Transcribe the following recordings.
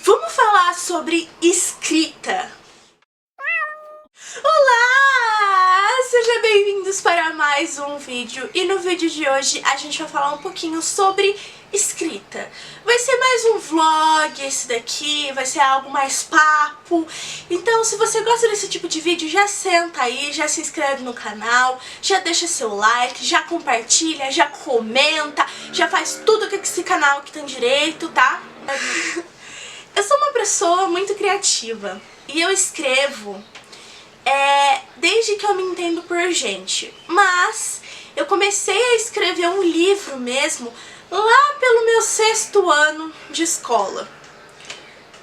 Vamos falar sobre escrita. Olá! Sejam bem-vindos para mais um vídeo. E no vídeo de hoje a gente vai falar um pouquinho sobre escrita. Vai ser mais um vlog esse daqui, vai ser algo mais papo. Então se você gosta desse tipo de vídeo, já senta aí, já se inscreve no canal, já deixa seu like, já compartilha, já comenta, já faz tudo que esse canal aqui tem direito, tá? Eu sou uma pessoa muito criativa e eu escrevo desde que eu me entendo por gente, mas eu comecei a escrever um livro mesmo lá pelo meu 6º ano de escola,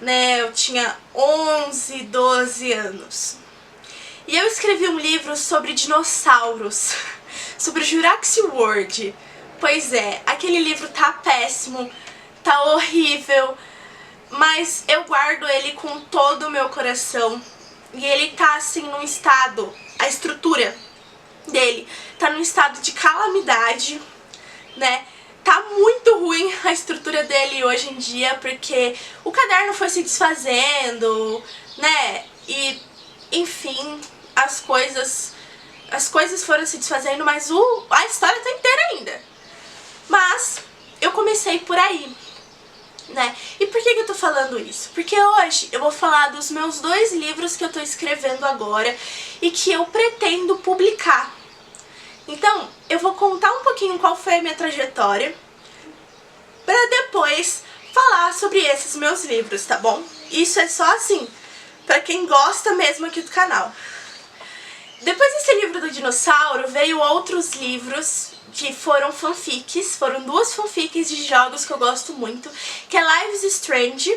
né? Eu tinha 11, 12 anos e eu escrevi um livro sobre dinossauros, sobre Jurassic World. Pois é, aquele livro tá péssimo, tá horrível, mas eu guardo ele com todo o meu coração. E ele tá assim num estado, a estrutura dele tá num estado de calamidade, né? Tá muito ruim a estrutura dele hoje em dia, porque o caderno foi se desfazendo, né? E, enfim, as coisas foram se desfazendo, mas a história tá inteira ainda. Mas eu comecei por aí, né? E por que eu tô falando isso? Porque hoje eu vou falar dos meus 2 livros que eu tô escrevendo agora e que eu pretendo publicar. Então, eu vou contar um pouquinho qual foi a minha trajetória pra depois falar sobre esses meus livros, tá bom? Isso é só assim, pra quem gosta mesmo aqui do canal. Depois desse livro do dinossauro, veio outros livros que foram fanfics, foram 2 fanfics de jogos que eu gosto muito, que é Life is Strange,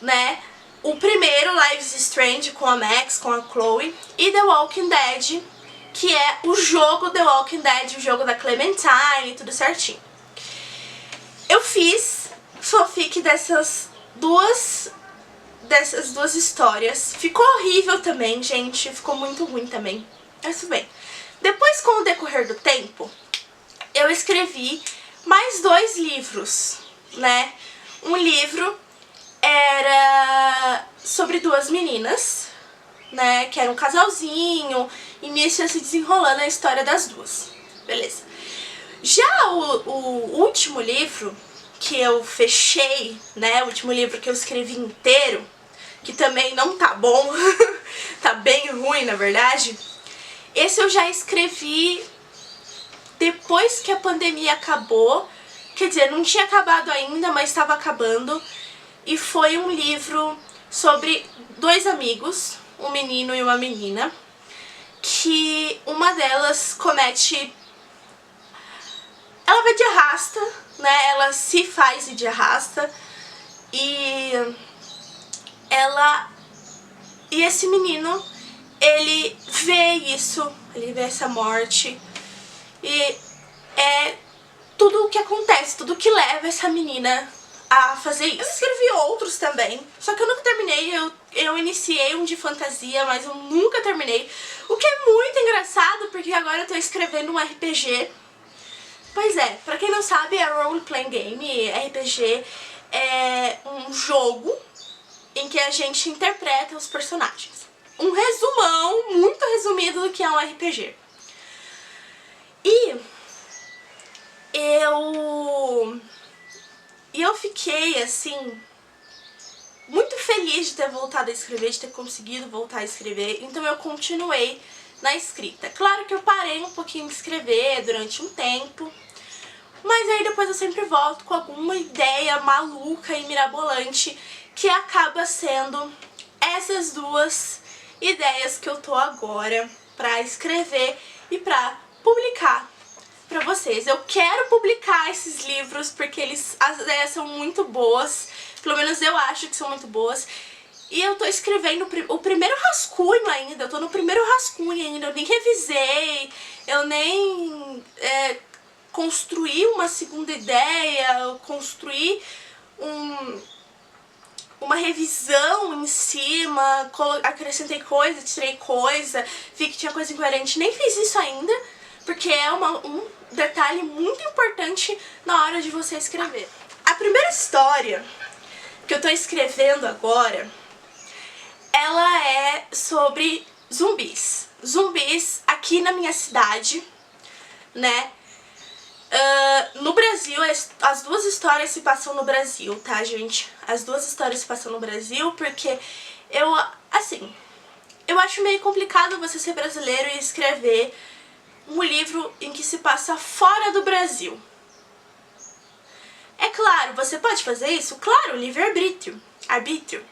né? O primeiro, Life is Strange, com a Max, com a Chloe, e The Walking Dead, que é o jogo The Walking Dead, o jogo da Clementine, tudo certinho. Eu fiz fanfic dessas duas histórias. Ficou horrível também, gente, ficou muito ruim também, mas tudo bem. Depois, com o decorrer do tempo, eu escrevi mais 2 livros, né? Um livro era sobre 2 meninas, né? Que era um casalzinho, e nisso ia se desenrolando a história das 2. Beleza. Já o último livro que eu fechei, né? O último livro que eu escrevi inteiro, que também não tá bom, tá bem ruim, na verdade. Esse eu já escrevi depois que a pandemia acabou, quer dizer, não tinha acabado ainda, mas estava acabando, e foi um livro sobre 2 amigos, um menino e uma menina, que uma delas ela vai de arrasta, né, ela se faz de arrasta, e esse menino, ele vê isso, ele vê essa morte, e é tudo o que acontece, tudo que leva essa menina a fazer isso. Eu escrevi outros também, só que eu nunca terminei. Eu iniciei um de fantasia, mas eu nunca terminei, o que é muito engraçado, porque agora eu tô escrevendo um RPG. Pois é, pra quem não sabe, é Role Playing Game. RPG é um jogo em que a gente interpreta os personagens. Um resumão, muito resumido do que é um RPG. E eu fiquei, assim, muito feliz de ter voltado a escrever, de ter conseguido voltar a escrever, então eu continuei na escrita. Claro que eu parei um pouquinho de escrever durante um tempo, mas aí depois eu sempre volto com alguma ideia maluca e mirabolante, que acaba sendo essas 2 ideias que eu tô agora pra escrever e pra publicar pra vocês. Eu quero publicar esses livros porque as ideias são muito boas, pelo menos eu acho que são muito boas. E eu tô escrevendo o primeiro rascunho ainda, eu tô no primeiro rascunho ainda, eu nem revisei, eu nem construí uma segunda ideia, eu construí uma revisão em cima, acrescentei coisa, tirei coisa, vi que tinha coisa incoerente, nem fiz isso ainda, porque é um detalhe muito importante na hora de você escrever. A primeira história que eu tô escrevendo agora, ela é sobre zumbis. Zumbis aqui na minha cidade, né? No Brasil, as duas histórias se passam no Brasil, tá, gente? As duas histórias se passam no Brasil porque eu acho meio complicado você ser brasileiro e escrever um livro em que se passa fora do Brasil. É claro, você pode fazer isso? Claro, livre-arbítrio. Arbítrio.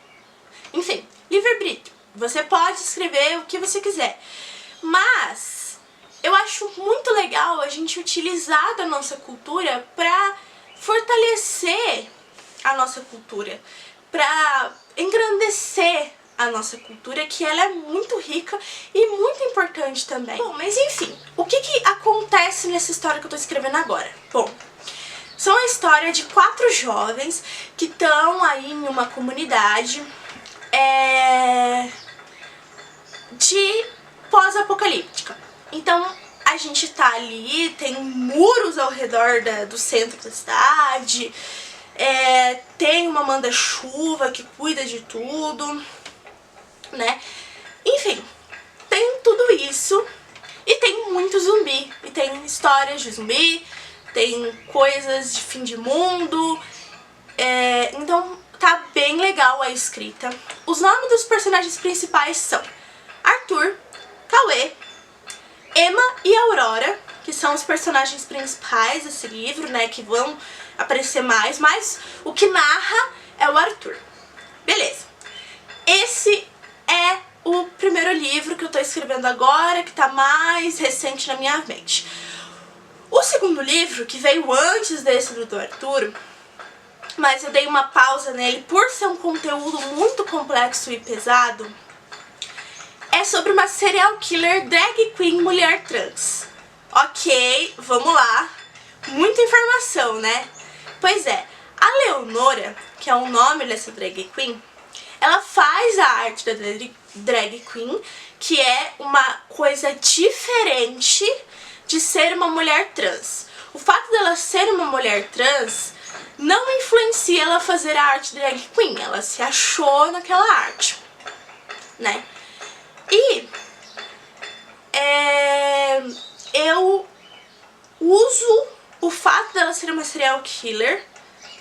Enfim, livre-arbítrio. Você pode escrever o que você quiser. Mas eu acho muito legal a gente utilizar da nossa cultura para fortalecer a nossa cultura, para engrandecer a nossa cultura, que ela é muito rica e muito importante também. Bom, mas enfim, o que acontece nessa história que eu tô escrevendo agora? Bom, são a história de 4 jovens que estão aí em uma comunidade de pós-apocalíptica. Então a gente tá ali, tem muros ao redor do centro da cidade, tem uma manda-chuva que cuida de tudo, né? Enfim, tem tudo isso e tem muito zumbi, e tem histórias de zumbi, tem coisas de fim de mundo, então tá bem legal a escrita. Os nomes dos personagens principais são Arthur, Cauê, Emma e Aurora, que são os personagens principais desse livro, né, que vão aparecer mais, mas o que narra é o Arthur. Beleza. Esse é o primeiro livro que eu tô escrevendo agora, que tá mais recente na minha mente. O segundo livro, que veio antes desse do Arthur, mas eu dei uma pausa nele por ser um conteúdo muito complexo e pesado, é sobre uma serial killer drag queen mulher trans. Ok, vamos lá. Muita informação, né? Pois é, a Leonora, que é o nome dessa drag queen, ela faz a arte da drag queen, que é uma coisa diferente de ser uma mulher trans. O fato dela ser uma mulher trans não influencia ela a fazer a arte drag queen, ela se achou naquela arte, né? E eu uso o fato dela ser uma serial killer,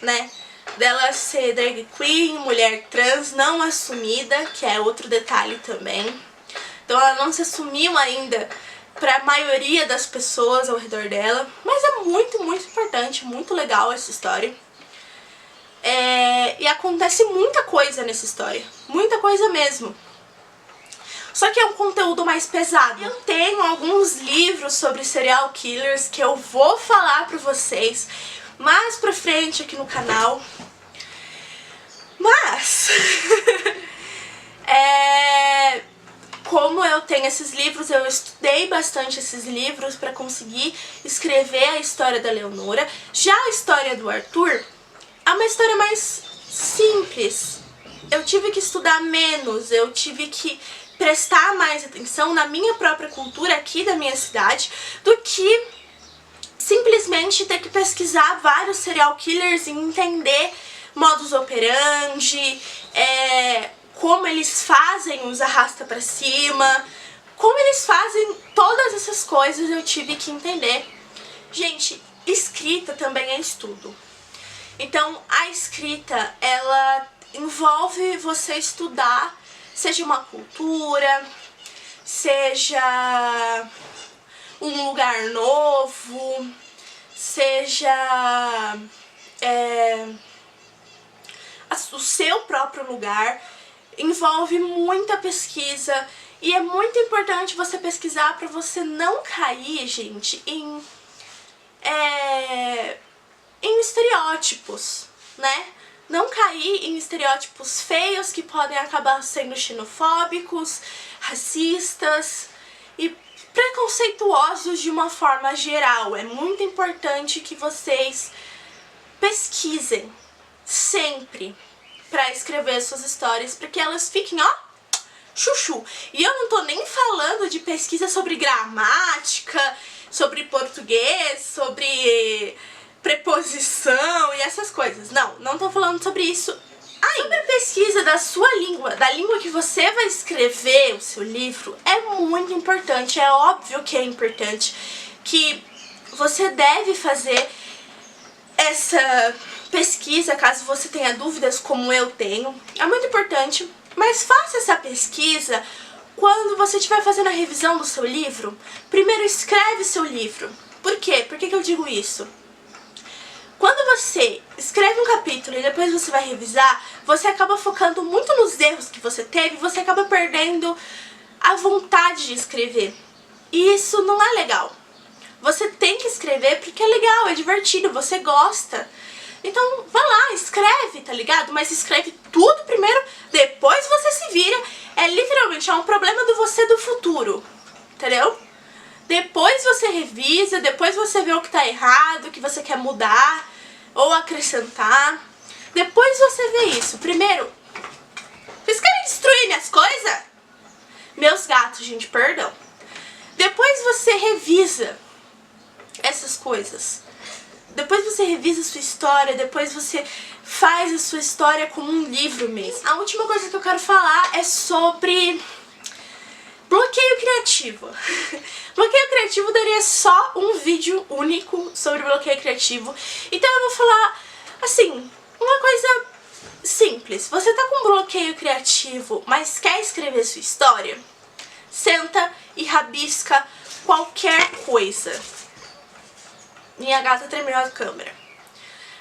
né? Dela ser drag queen, mulher trans não assumida, que é outro detalhe também. Então ela não se assumiu ainda para a maioria das pessoas ao redor dela, mas é muito, muito importante, muito legal essa história. E acontece muita coisa nessa história, muita coisa mesmo. Só que é um conteúdo mais pesado. Eu tenho alguns livros sobre serial killers que eu vou falar pra vocês mais pra frente aqui no canal. Mas como eu tenho esses livros, eu estudei bastante esses livros pra conseguir escrever a história da Leonora. Já a história do Arthur é uma história mais simples. Eu tive que estudar menos, eu tive que prestar mais atenção na minha própria cultura aqui da minha cidade do que simplesmente ter que pesquisar vários serial killers e entender modus operandi, como eles fazem os arrasta pra cima, como eles fazem todas essas coisas. Eu tive que entender. Gente, escrita também é estudo. Então a escrita, ela envolve você estudar, seja uma cultura, seja um lugar novo, seja o seu próprio lugar. Envolve muita pesquisa e é muito importante você pesquisar para você não cair, gente, em estereótipos, né? Não cair em estereótipos feios que podem acabar sendo xenofóbicos, racistas e preconceituosos de uma forma geral. É muito importante que vocês pesquisem sempre para escrever suas histórias, para que elas fiquem, ó, chuchu. E eu não tô nem falando de pesquisa sobre gramática, sobre português, sobre preposição e essas coisas. Não tô falando sobre isso pesquisa da sua língua, da língua que você vai escrever o seu livro, é muito importante. É óbvio que é importante, que você deve fazer essa pesquisa, caso você tenha dúvidas como eu tenho. É muito importante, mas faça essa pesquisa quando você estiver fazendo a revisão do seu livro. Primeiro escreve seu livro. Por quê? Por que eu digo isso? Quando você escreve um capítulo e depois você vai revisar, você acaba focando muito nos erros que você teve, você acaba perdendo a vontade de escrever. E isso não é legal. Você tem que escrever porque é legal, é divertido, você gosta. Então, vai lá, escreve, tá ligado? Mas escreve tudo primeiro, depois você se vira. É literalmente, é um problema do você do futuro, entendeu? Depois você revisa, depois você vê o que tá errado, o que você quer mudar ou acrescentar. Depois você vê isso. Primeiro, vocês querem destruir minhas coisas? Meus gatos, gente, perdão. Depois você revisa essas coisas. Depois você revisa a sua história, depois você faz a sua história como um livro mesmo. A última coisa que eu quero falar é sobre bloqueio criativo. Bloqueio criativo daria só um vídeo único sobre bloqueio criativo. Então eu vou falar, assim, uma coisa simples. Você tá com bloqueio criativo, mas quer escrever sua história? Senta e rabisca qualquer coisa. Minha gata tremeu a câmera.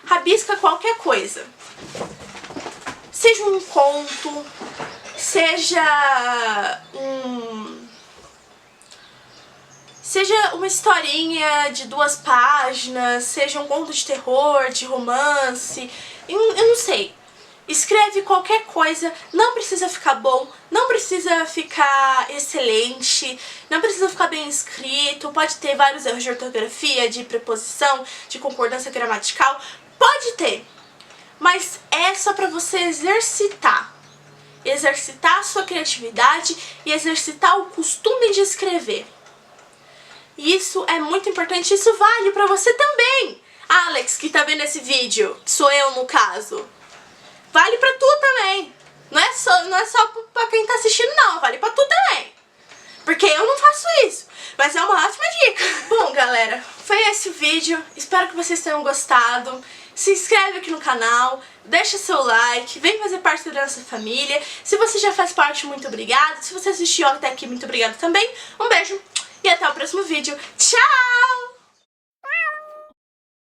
Rabisca qualquer coisa. Seja um conto, seja uma historinha de 2 páginas, seja um conto de terror, de romance, eu não sei. Escreve qualquer coisa, não precisa ficar bom, não precisa ficar excelente, não precisa ficar bem escrito, pode ter vários erros de ortografia, de preposição, de concordância gramatical, pode ter, mas é só pra você exercitar a sua criatividade e exercitar o costume de escrever. Isso é muito importante, isso vale pra você também, Alex, que tá vendo esse vídeo, que sou eu no caso. Vale pra tu também. Não é só pra quem tá assistindo, não. Vale pra tu também. Porque eu não faço isso. Mas é uma ótima dica. Bom, galera, foi esse o vídeo. Espero que vocês tenham gostado. Se inscreve aqui no canal. Deixa seu like. Vem fazer parte da nossa família. Se você já faz parte, muito obrigada. Se você assistiu até aqui, muito obrigada também. Um beijo e até o próximo vídeo. Tchau!